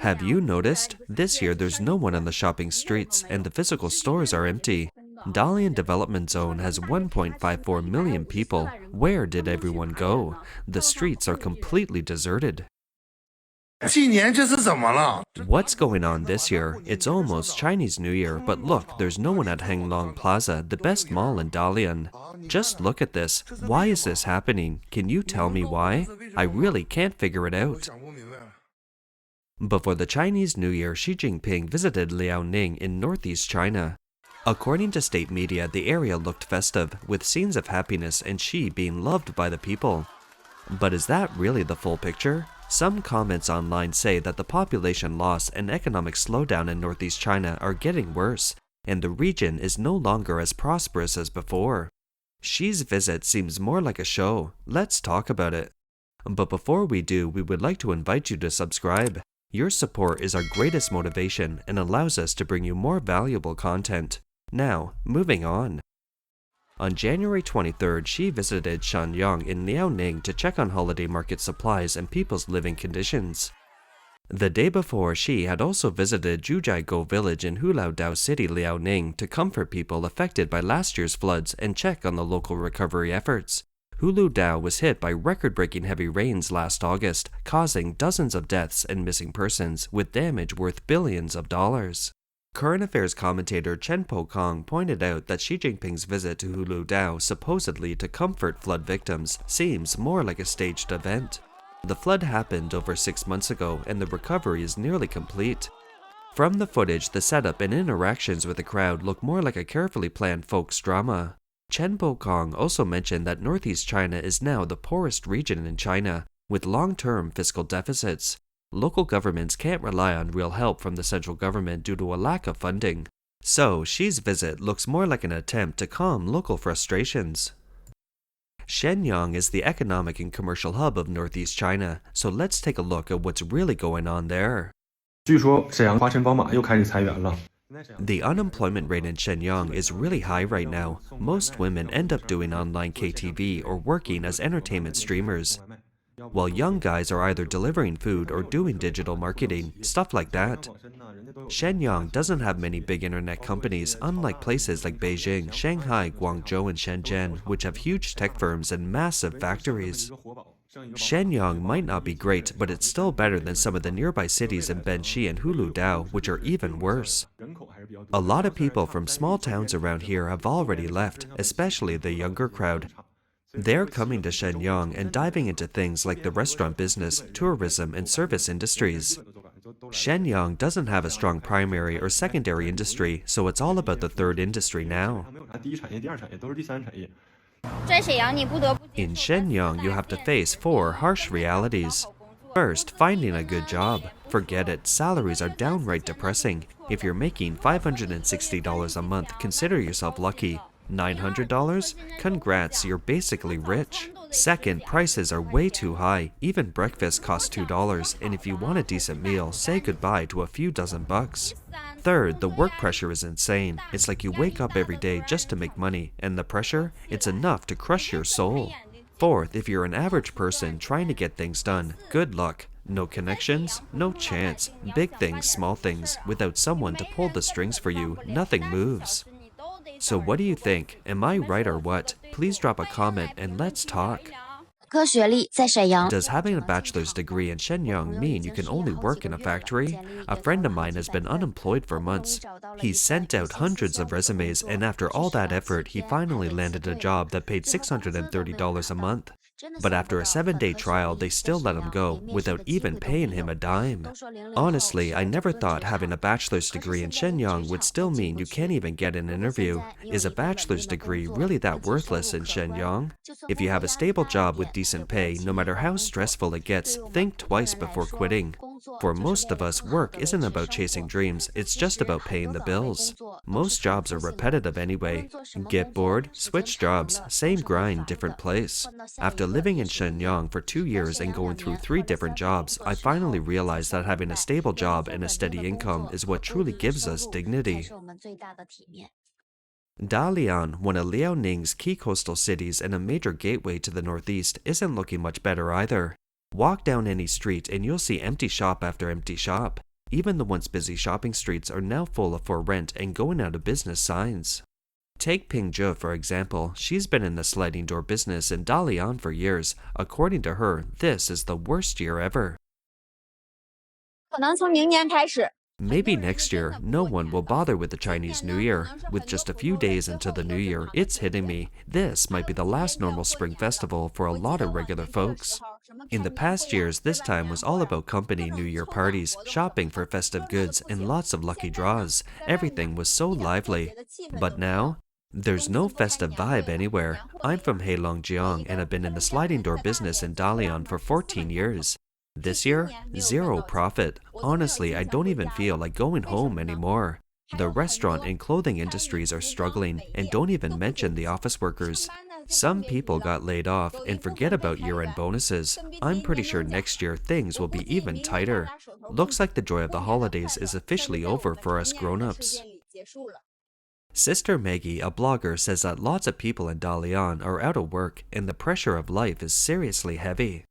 Have you noticed? This year there's no one on the shopping streets and the physical stores are empty. Dalian Development Zone has 1.54 million people. Where did everyone go? The streets are completely deserted. What's going on this year? It's almost Chinese New Year, but look, there's no one at Hegang Plaza, the best mall in Dalian. Just look at this. Why is this happening? Can you tell me why? I really can't figure it out. Before the Chinese New Year, Xi Jinping visited Liaoning in northeast China. According to state media, the area looked festive, with scenes of happiness and Xi being loved by the people. But is that really the full picture? Some comments online say that the population loss and economic slowdown in northeast China are getting worse, and the region is no longer as prosperous as before. Xi's visit seems more like a show. Let's talk about it. But before we do, we would like to invite you to subscribe. Your support is our greatest motivation and allows us to bring you more valuable content. Now, moving on. On January 23rd, Xi visited Shenyang in Liaoning to check on holiday market supplies and people's living conditions. The day before, Xi had also visited Jiuzhaigo village in Hulaodao City, Liaoning, to comfort people affected by last year's floods and check on the local recovery efforts. Hulaodao was hit by record-breaking heavy rains last August, causing dozens of deaths and missing persons, with damage worth billions of dollars. Current affairs commentator Chen Pokong pointed out that Xi Jinping's visit to Hulaodao, supposedly to comfort flood victims, seems more like a staged event. The flood happened over 6 months ago, and the recovery is nearly complete. From the footage, the setup and interactions with the crowd look more like a carefully planned folks drama. Chen Pokong also mentioned that northeast China is now the poorest region in China, with long-term fiscal deficits. Local governments can't rely on real help from the central government due to a lack of funding. So, Xi's visit looks more like an attempt to calm local frustrations. Shenyang is the economic and commercial hub of northeast China, so let's take a look at what's really going on there. The unemployment rate in Shenyang is really high right now. Most women end up doing online KTV or working as entertainment streamers, while young guys are either delivering food or doing digital marketing, stuff like that. Shenyang doesn't have many big internet companies, unlike places like Beijing, Shanghai, Guangzhou, and Shenzhen, which have huge tech firms and massive factories. Shenyang might not be great, but it's still better than some of the nearby cities in Benxi and Hulaodao, which are even worse. A lot of people from small towns around here have already left, especially the younger crowd. They're coming to Shenyang and diving into things like the restaurant business, tourism, and service industries. Shenyang doesn't have a strong primary or secondary industry, so it's all about the third industry now. In Shenyang, you have to face 4 harsh realities. First, finding a good job. Forget it, salaries are downright depressing. If you're making $560 a month, consider yourself lucky. $900? Congrats, you're basically rich. Second, prices are way too high. Even breakfast costs $2, and if you want a decent meal, say goodbye to a few dozen bucks. Third, the work pressure is insane. It's like you wake up every day just to make money, and the pressure, it's enough to crush your soul. Fourth, if you're an average person trying to get things done, good luck. No connections, no chance. Big things, small things, without someone to pull the strings for you, nothing moves. So what do you think? Am I right or what? Please drop a comment and let's talk. Does having a bachelor's degree in Shenyang mean you can only work in a factory? A friend of mine has been unemployed for months. He sent out hundreds of resumes, and after all that effort, he finally landed a job that paid $630 a month. But after a 7-day trial, they still let him go, without even paying him a dime. Honestly, I never thought having a bachelor's degree in Shenyang would still mean you can't even get an interview. Is a bachelor's degree really that worthless in Shenyang? If you have a stable job with decent pay, no matter how stressful it gets, think twice before quitting. For most of us, work isn't about chasing dreams, it's just about paying the bills. Most jobs are repetitive anyway. Get bored? Switch jobs. Same grind, different place. After living in Shenyang for 2 years and going through 3 different jobs, I finally realized that having a stable job and a steady income is what truly gives us dignity. Dalian, one of Liaoning's key coastal cities and a major gateway to the northeast, isn't looking much better either. Walk down any street and you'll see empty shop after empty shop. Even the once busy shopping streets are now full of for rent and going out of business signs. Take Ping Zhe for example. She's been in the sliding door business in Dalian for years. According to her, this is the worst year ever. 可能从明年开始 Maybe next year, no one will bother with the Chinese New Year. With just a few days into the new year, it's hitting me. This might be the last normal spring festival for a lot of regular folks. In the past years, this time was all about company New Year parties, shopping for festive goods, and lots of lucky draws. Everything was so lively. But now, there's no festive vibe anywhere. I'm from Hegang and have been in the sliding door business in Dalian for 14 years. This year, zero profit. Honestly, I don't even feel like going home anymore. The restaurant and clothing industries are struggling, and don't even mention the office workers. Some people got laid off, and forget about year-end bonuses. I'm pretty sure next year things will be even tighter. Looks like the joy of the holidays is officially over for us grown-ups. Sister Maggie, a blogger, says that lots of people in Dalian are out of work, and the pressure of life is seriously heavy.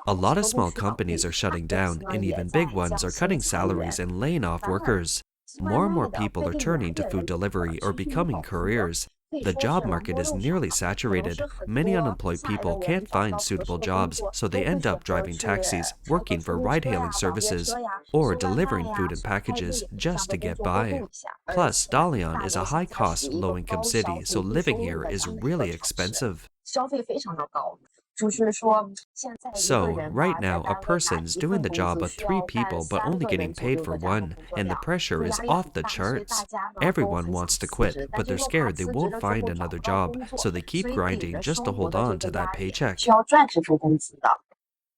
A lot of small companies are shutting down, and even big ones are cutting salaries and laying off workers. More and more people are turning to food delivery or becoming couriers. The job market is nearly saturated. Many unemployed people can't find suitable jobs, so they end up driving taxis, working for ride-hailing services, or delivering food and packages just to get by. Plus, Dalian is a high-cost, low-income city, so living here is really expensive. So, right now, a person's doing the job of 3 people but only getting paid for 1, and the pressure is off the charts. Everyone wants to quit, but they're scared they won't find another job, so they keep grinding just to hold on to that paycheck.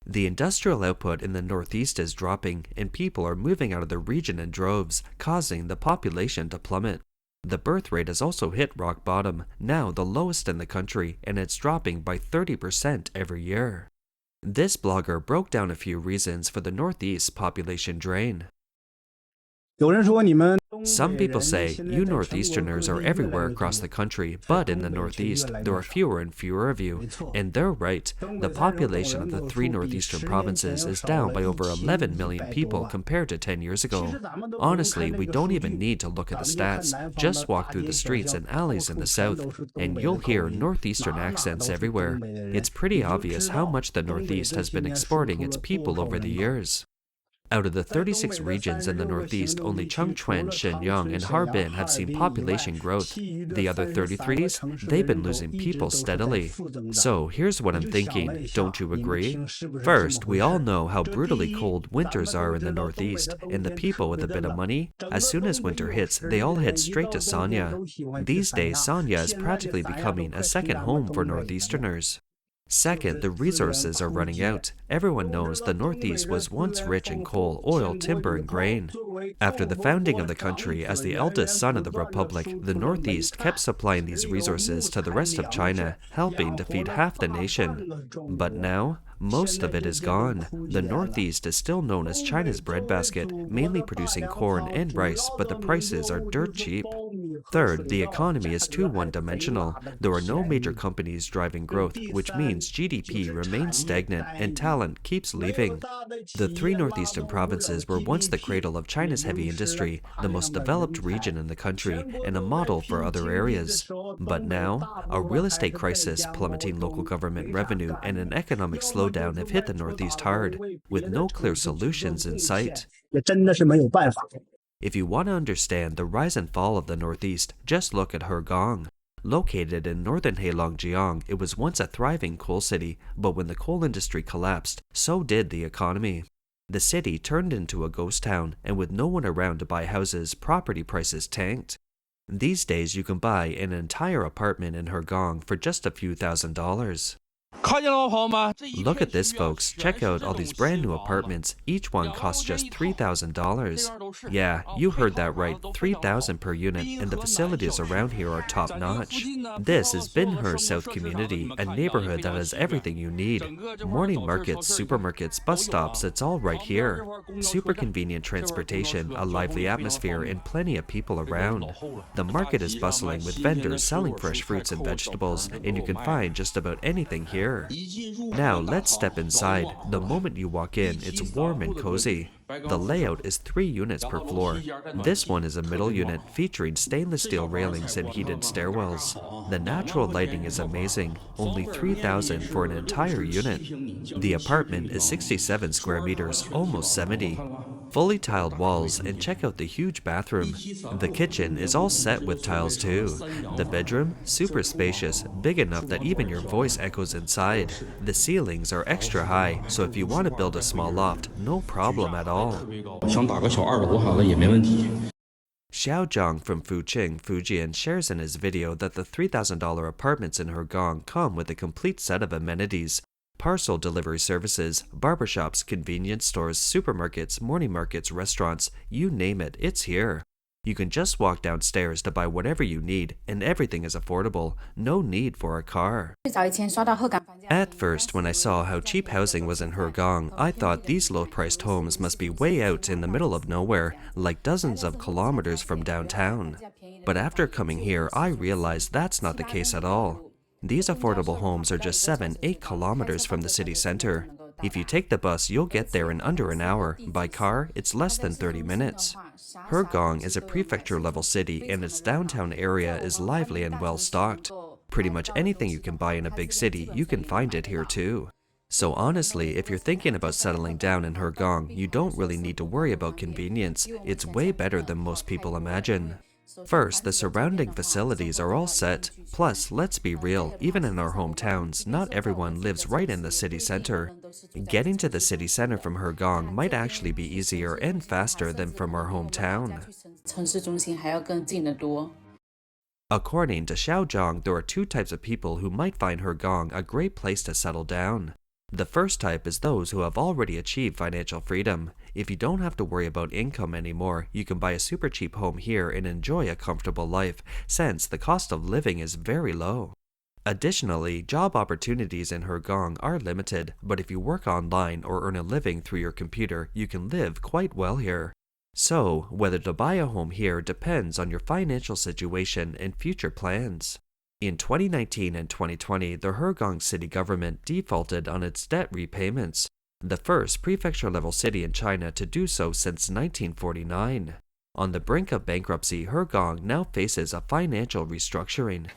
The industrial output in the northeast is dropping, and people are moving out of the region in droves, causing the population to plummet. The birth rate has also hit rock bottom, now the lowest in the country, and it's dropping by 30% every year. This blogger broke down a few reasons for the Northeast's population drain. Some people say, you Northeasterners are everywhere across the country, but in the Northeast, there are fewer and fewer of you. And they're right. The population of the 3 Northeastern provinces is down by over 11 million people compared to 10 years ago. Honestly, we don't even need to look at the stats. Just walk through the streets and alleys in the South, and you'll hear Northeastern accents everywhere. It's pretty obvious how much the Northeast has been exporting its people over the years. Out of the 36 regions in the Northeast, only Chengchuan, Shenyang, and Harbin have seen population growth. The other 33s, they've been losing people steadily. So here's what I'm thinking, don't you agree? First, we all know how brutally cold winters are in the Northeast, and the people with a bit of money, as soon as winter hits, they all head straight to Sanya. These days, Sanya is practically becoming a second home for Northeasterners. Second, the resources are running out. Everyone knows the Northeast was once rich in coal, oil, timber, and grain. After the founding of the country, as the eldest son of the Republic, the Northeast kept supplying these resources to the rest of China, helping to feed half the nation. But now, most of it is gone. The Northeast is still known as China's breadbasket, mainly producing corn and rice, but the prices are dirt cheap. Third, the economy is too one-dimensional. There are no major companies driving growth, which means GDP remains stagnant and talent keeps leaving. The 3 northeastern provinces were once the cradle of China's heavy industry, the most developed region in the country, and a model for other areas. But now, a real estate crisis, plummeting local government revenue, and an economic slowdown have hit the Northeast hard, with no clear solutions in sight. If you want to understand the rise and fall of the Northeast, just look at Hegang. Located in northern Heilongjiang, it was once a thriving coal city, but when the coal industry collapsed, so did the economy. The city turned into a ghost town, and with no one around to buy houses, property prices tanked. These days, you can buy an entire apartment in Hegang for just a few $1,000s. Look at this, folks. Check out all these brand new apartments. Each one costs just $3,000. Yeah, you heard that right, $3,000 per unit, and the facilities around here are top-notch. This is Binhe South Community, a neighborhood that has everything you need. Morning markets, supermarkets, bus stops, it's all right here. Super convenient transportation, a lively atmosphere, and plenty of people around. The market is bustling with vendors selling fresh fruits and vegetables, and you can find just about anything here. here. Now let's step inside. The moment you walk in, it's warm and cozy. The layout is 3 units per floor. This one is a middle unit featuring stainless steel railings and heated stairwells. The natural lighting is amazing, only $3,000 for an entire unit. The apartment is 67 square meters, almost 70. Fully tiled walls, and check out the huge bathroom. The kitchen is all set with tiles too. The bedroom, super spacious, big enough that even your voice echoes inside. The ceilings are extra high, so if you want to build a small loft, no problem at all. Xiaozhang from Fuqing, Fujian shares in his video that the $3,000 apartments in Hegang come with a complete set of amenities. Parcel delivery services, barbershops, convenience stores, supermarkets, morning markets, restaurants, you name it, it's here. You can just walk downstairs to buy whatever you need, and everything is affordable. No need for a car. At first, when I saw how cheap housing was in Hegang, I thought these low-priced homes must be way out in the middle of nowhere, like dozens of kilometers from downtown. But after coming here, I realized that's not the case at all. These affordable homes are just 7-8 kilometers from the city center. If you take the bus, you'll get there in under an hour. By car, it's less than 30 minutes. Hegang is a prefecture-level city, and its downtown area is lively and well-stocked. Pretty much anything you can buy in a big city, you can find it here too. So honestly, if you're thinking about settling down in Hegang, you don't really need to worry about convenience. It's way better than most people imagine. First, the surrounding facilities are all set. Plus, let's be real, even in our hometowns, not everyone lives right in the city center. Getting to the city center from Hegang might actually be easier and faster than from our hometown. According to Xiaozhang, there are 2 types of people who might find Hegang a great place to settle down. The first type is those who have already achieved financial freedom. If you don't have to worry about income anymore, you can buy a super cheap home here and enjoy a comfortable life, since the cost of living is very low. Additionally, job opportunities in Hegang are limited, but if you work online or earn a living through your computer, you can live quite well here. So, whether to buy a home here depends on your financial situation and future plans. In 2019 and 2020, the Hegang city government defaulted on its debt repayments, the first prefecture-level city in China to do so since 1949. On the brink of bankruptcy, Hegang now faces a financial restructuring.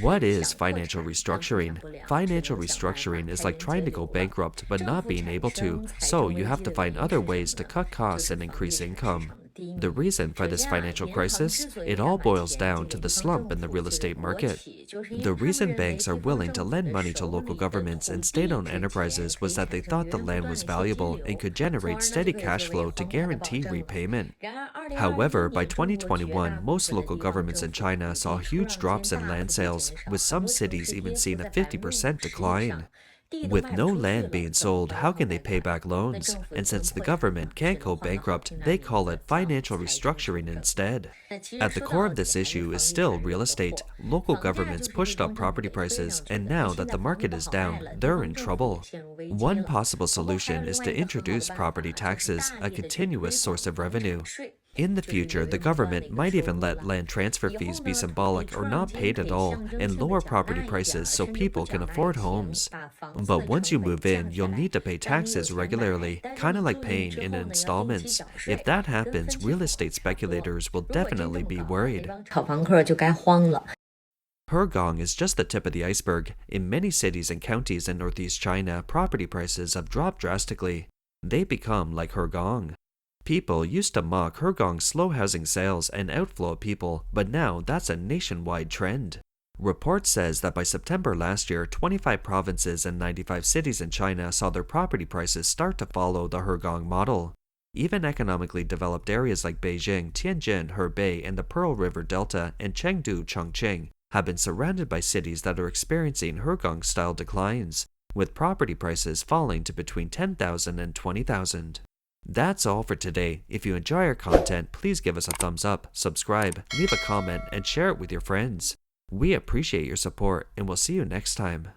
What is financial restructuring? Financial restructuring is like trying to go bankrupt but not being able to, so you have to find other ways to cut costs and increase income. The reason for this financial crisis? It all boils down to the slump in the real estate market. The reason banks are willing to lend money to local governments and state-owned enterprises was that they thought the land was valuable and could generate steady cash flow to guarantee repayment. However, by 2021, most local governments in China saw huge drops in land sales, with some cities even seeing a 50% decline. With no land being sold, how can they pay back loans? And since the government can't go bankrupt, they call it financial restructuring instead. At the core of this issue is still real estate. Local governments pushed up property prices, and now that the market is down, they're in trouble. One possible solution is to introduce property taxes, a continuous source of revenue. In the future, the government might even let land transfer fees be symbolic or not paid at all, and lower property prices so people can afford homes. But once you move in, you'll need to pay taxes regularly, kind of like paying in installments. If that happens, real estate speculators will definitely be worried. Hegang is just the tip of the iceberg. In many cities and counties in northeast China, property prices have dropped drastically. They become like Hegang. People used to mock Hegang's slow housing sales and outflow of people, but now that's a nationwide trend. Report says that by September last year, 25 provinces and 95 cities in China saw their property prices start to follow the Hegang model. Even economically developed areas like Beijing, Tianjin, Hebei, and the Pearl River Delta, and Chengdu, Chongqing have been surrounded by cities that are experiencing Hegang-style declines, with property prices falling to between 10,000 and 20,000. That's all for today. If you enjoy our content, please give us a thumbs up, subscribe, leave a comment, and share it with your friends. We appreciate your support, and we'll see you next time.